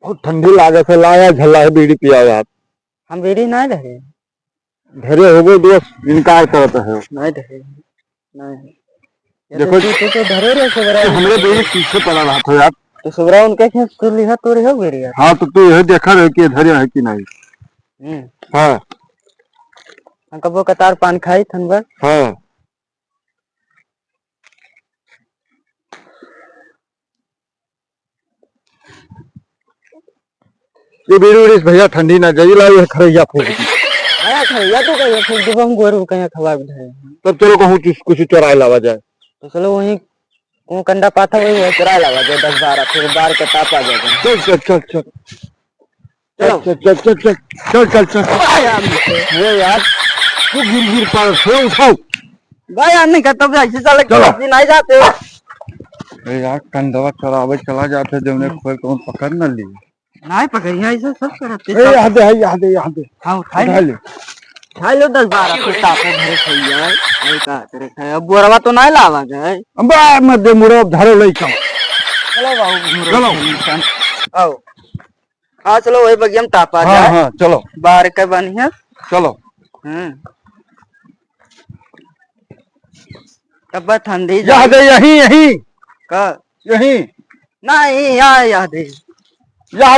बहुत ठंडी लागत है, लाया झल्ला है बीड़ी पिया यार। हम बीड़ी नहीं रहे, धरे हो गए दोस्त, इनकार करते है नहीं रहे नहीं। देखो तो धरे रहे सुबरा, हमरे बीड़ी पीछे पड़ा रहा था यार। तो सुबरा उनके खेत तो लिहा तो रहे बीड़ी यार। हाँ तो तू यह देखा रहे कि धरे है कि नहीं। हाँ हम कबो कतार पान खाई थन बस। हाँ ये बीड़ी उड़ी भैया ठंडी ना जाइए, ला ये खरैया फूक दी। आया खरैया तो कहीं फूक दे, हम गोरू कहीं खवा भी धरे। तब चलो कहूँ कुछ चौराहे लावा जाए। तो चलो वहीं वो कंडा पाथा वही चुरा लावा जाए 10-12, फिर बार के ताप आ जाएगा। चल चल चल चल चल चल चल चल चल चल चल अरे यार तू गिर गिर पर से उठाओ भाई आने का तब ऐसे चले नहीं जाते हो। अरे यार कंडवा चलावे चला जाते जमने खोल कौन पकड़ न ली। नहीं पकड़िया ऐसे सब करते। याद है याद है याद है। हाँ उठा ले 10-12 फिर तापे भरे खाई जाए। नहीं का करे खाए, अब बोरवा तो नहीं लावा जाए। अबे मत दे मुरो धरो ले चल। चलो बाबू चलो आओ हाँ चलो वही बगिया में तापा हाँ जाए। हाँ चलो बाहर के बनी है चलो। तब ठंडी याद है यही यही का यही नहीं यहाँ याद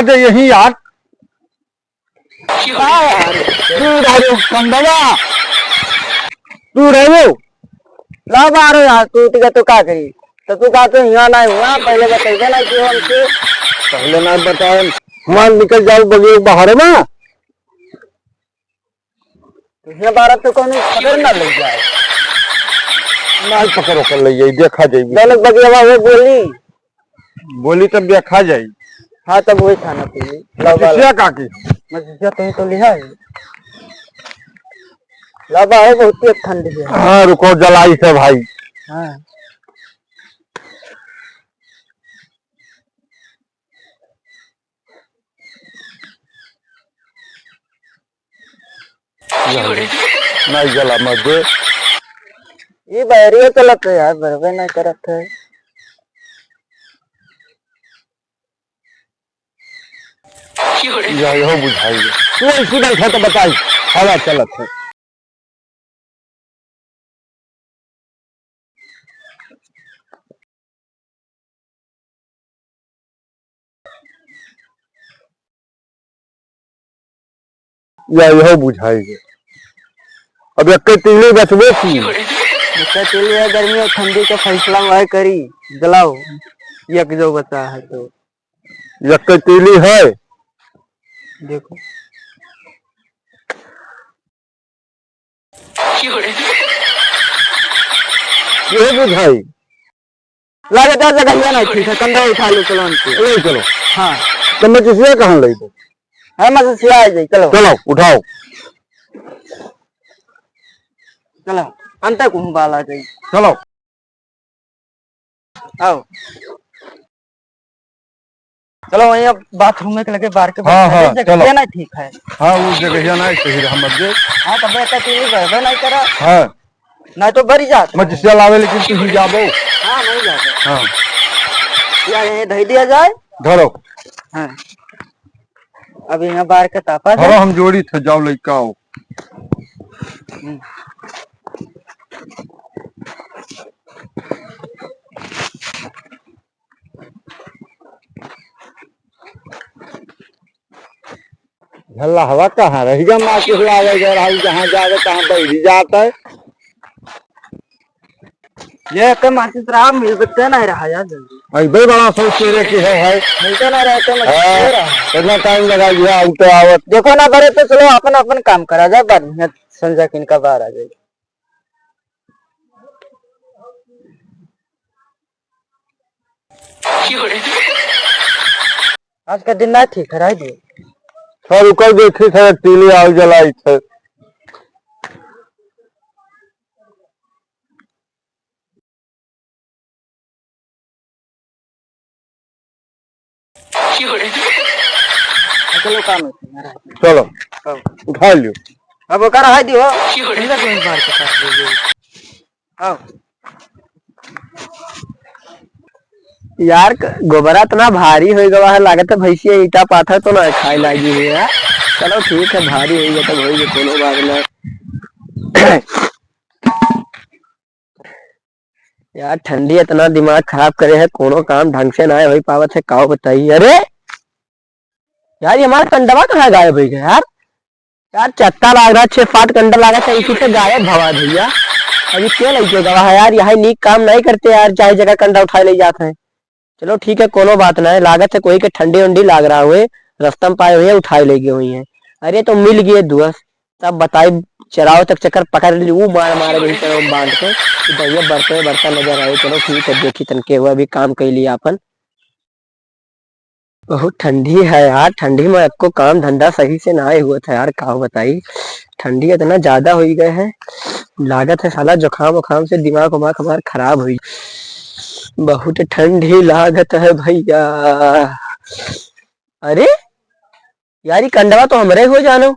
है यही यार। तू कंडवा तू रहो ला बारो यार टूट गया तो क्या करी। तो तू कहा तो यहाँ नहीं हुआ, पहले बताइए ना क्यों हमसे। पहले ना बताए मान निकल जाओ बगे बाहर में तो यहाँ 12 तो कौन पकड़ ना लग जाए। नहीं पकड़ो कर ले देखा जाएगी। दोनों बगिया वो बोली तब देखा जाएगी। हाँ तब वही खाना पीली काकी मस्जिद कहीं तो लिया है लाबा है बहुत ही ठंडी है। हाँ रुको जलाई से भाई। हाँ नहीं जला मत दे ये बैरिया चलत है यार, बरबे नहीं करत है। यही हो बुझाई तू ऐसी बैठा तो बताई हवा चलत है। यही हो बुझाई अब एक तीली बचबे की गर्मी और ठंडी का फैसला वह करी जलाओ एक जो बचा है तो एक तीली है देखो ये बुझाई लगे जगह नहीं ठीक है। कंधा उठा लो चलो ले चलो। हाँ तो मैं किसी कहाँ ले दो है मत आ जाए। चलो चलो उठाओ चलो अंत घूम बाला जाए। चलो आओ चलो वही बाथरूम में लगे बाहर के हाँ हाँ जगह नहीं ठीक है। हाँ उस जगह नहीं सही रहा मत दे। हाँ तब बरबे नहीं करा हाँ नहीं तो भरी जात मैं जिससे लावे लेकिन तू ही जाबो। हाँ नहीं जाता हाँ या यही धई दिया जाए। धरो हाँ अब यहाँ बाहर का तापा धरो हम जोड़ी थे जाओ लड़का आओ। झल्ला हवा कहाँ रहेगा माँ किस लावे जहाँ जावे कहाँ बैठी जाता है। ये तो माचिस रहा मिलते नहीं रहा यार जल्दी भाई बड़ा सोच तेरे की है मिलते नहीं रहते इतना टाइम लगा दिया आउटे आवत। देखो ना बड़े तो चलो अपन अपन काम करा जाए बाद में संजय किन का बाहर आ जाए। आज का दिन ना ठीक है राइट सर रुकर देखी थे तीली आग जलाई थे। चलो काम चलो उठा लियो अब कर है दियो बार के साथ आओ यार गोबरा इतना भारी हो गवा है, लागत है भैंसिया ईटा पाथर तो ना खाए लागी है यार। चलो ठीक है, भारी हो गया तो हो गया, कोनो बात नहीं। यार ठंडी इतना दिमाग खराब करे है, कोनो काम ढंग से ना हो पावत है, काओ बताइए। अरे यार ये हमारा कंडवा कहाँ गायब हो गया यार। यार चत्ता लाग रहा, 6 फाट कंडा लागा था, इसी से गायब भवा भैया। अभी क्यों लगे गवा है यार, यहाँ नीक काम नहीं करते यार, चाहे जगह कंडा उठा ले जाते हैं। चलो ठीक है, कोनो बात ना है, लागत है कोई के ठंडी उंडी लाग रहा हुए, रास्ता में पाए हुए उठाए ले गए हुई है। अरे तो मिल गए दोस्त, तब बताई चराव तक चक्कर पकड़ ली, वो मार मारे गई तरह बांध के भैया, बढ़ते बढ़ता नजर आए। चलो ठीक है, देखी तनके हुआ भी काम कर लिया अपन। बहुत ठंडी है यार, ठंडी में आपको काम धंधा सही से ना हुआ था यार, का बताई। ठंडी इतना ज्यादा हो गए है, लागत है साला जुकाम वुखाम से दिमाग उमाग हमारा खराब हुई। बहुत ठंडी लागत है भैया। अरे यार ये कंडवा तो हमरे हो जानो,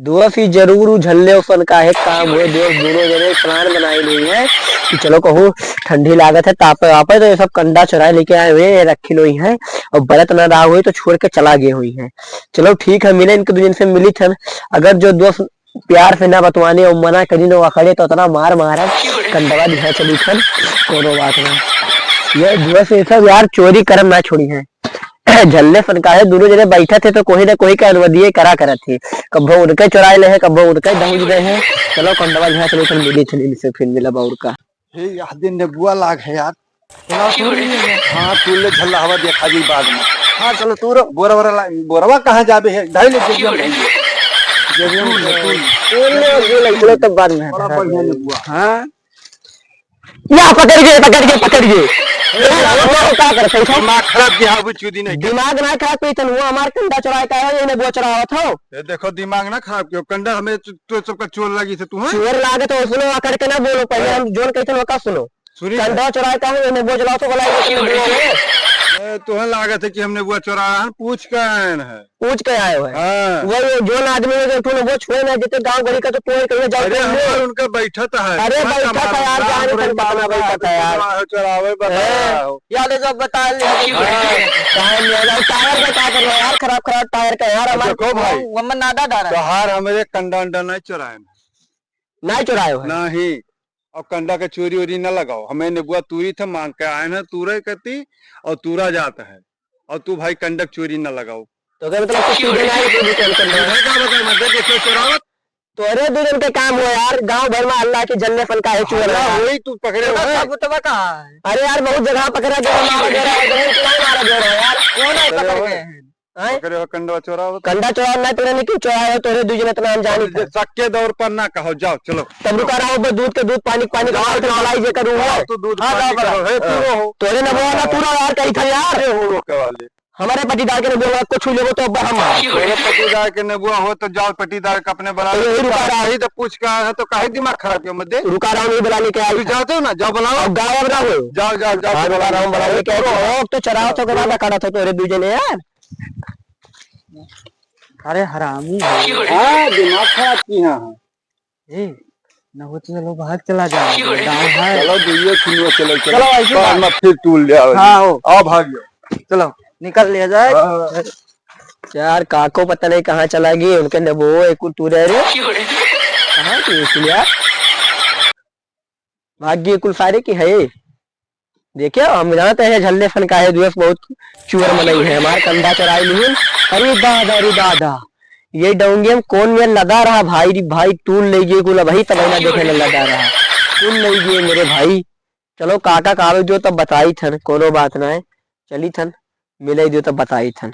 दोस्त ही जरूर उझल्ले उसन का है काम हुए, दोस्त दोनों जने प्लान बनाई हुई है कि चलो कहूँ ठंडी लागत है तापे वापे, तो ये सब कंडा चुराए लेके आए हुए रखी हुई है, और बरत ना रहा हुई तो छोड़ के चला गए हुई है। चलो ठीक है, मिले इनके 2 दिन से मिली थे, अगर जो दोस्त प्यार से ना बतवाने और मना करी ना अखड़े तो उतना मार मारा कंडवा दिखा चली थन, कोनो बात नहीं। ये दोस्त ये सब यार चोरी करम ना छोड़ी है। झल्ले फनका है, दोनों जने बैठे थे तो कोई ना कोई का अनुमति करा करत थे, कब्बो उनके चुराए ले है, कब्बो उनके दौड़ गए हैं। चलो कंडवा यहाँ चले फिर मिली थी, इनसे फिर मिला बाउर का। हे यार दिन ने बुआ लाग है यार। हाँ तू ले झल्ला हवा देखा जी बाद में। हाँ चलो तू बोरा बोरा बोरवा कहाँ जाबे है, ढाई ले चलो तब बाद में। बड़ा बढ़िया ने बुआ। हाँ या पकड़ गए क्या कर सकते हो? दिमाग खराब किया अब चुदी नहीं दिमाग ना खराब कोई तन हुआ, हमार कंडा चुराए का है, इन्हें वो चुरावा था। ये देखो दिमाग ना खराब किया, कंडा हमें तो सबका चोर लगी से तू है। चोर लागे तो सुनो आकर के ना बोलो, पहले हम जोन कहते हैं का सुनो। कंडा चुराए का है, इन्हें वो चलाओ तो बोला तुम्हें लागत है कि हमने वो चुराया है, पूछ के आए हैं, पूछ के आए हुए। हाँ। वो जोन आदमी है वो छोड़े ना जितने गांव गली का तो कोई कहीं जाओ। अरे हमारे उनका बैठा था है। अरे बैठा था यार, जाने तक बात बैठा था यार, चुरावे बताओ याद है जब बता लिया टायर का क्या कर रहा है यार, खराब खराब टायर का यार। हमारे देखो भाई मम्मा नादा डाला तो हार हमारे कंडा अंडा नहीं चुराए, नहीं चुराए हुए नहीं, और कंडा के चोरी वोरी न लगाओ। हमें नेबुआ तूरी थे मांग के आए हैं, तूरे कहती और तूरा जाता है, और तू भाई कंडक चोरी न लगाओ। तो क्या मतलब कुछ देना है तो अरे 2 दिन के काम हुआ यार, गांव भर में अल्लाह के जन्ने फन का है चोर वही तू पकड़े हुए। अरे यार बहुत जगह पकड़ा गया, मारा गया मारा गया यार, कौन है पकड़ गए पकड़े हुए कंडा चोरा कंडा चोरा नहीं तेरे नहीं क्यों चोरा है, तोरे 2 जन इतना अनजानी थे। सक्के दौर पर ना कहो, जाओ चलो तब रुका रहा हूँ, दूध के दूध पानी पानी मलाई जे करूंगा तो दूध तोरे न बोला तू यार कही था यार वाले हमारे पटीदार के ने बोला कुछ लेवो तो हम पटीदार के नेबुआ हो तो जाओ पटीदार का अपने बना ही तो पूछ के आया है, तो काहे दिमाग खराब किया मत रुका रहा हूँ बुलाने के आए जाते हो ना, जाओ बुलाओ गाँव बना हो, जाओ जाओ जाओ बुला रहा हूँ बुलाने के तो चराव तो करा काटा था तोरे 2 जने यार। अरे हरामी दिमाग खराब किया है न हो तो चलो भाग चला जाओ, गाँव है चलो दुइये किलो चलो चलो ऐसे फिर टूल ले आओ भाग चलो निकल लिया जाए यार। काको पता नहीं कहाँ चला गई, उनके ने वो एक टूर है रे कहाँ की यार, भाग्य कुल सारे की है। देखिए हम जानते हैं झल्ले फन का है दोस्त, बहुत चूर मनई है, हमारे कंधा चराई नहीं। अरे दादा ये डोंगे में कौन में लदा रहा भाई, भाई टूल ले गए कुल भाई, तब ना देखे न लदा रहा टूल ले गए मेरे भाई। चलो काका कागज जो तब बताई थन, कोनो बात ना है, चली थन मिले जो तब बताई थन।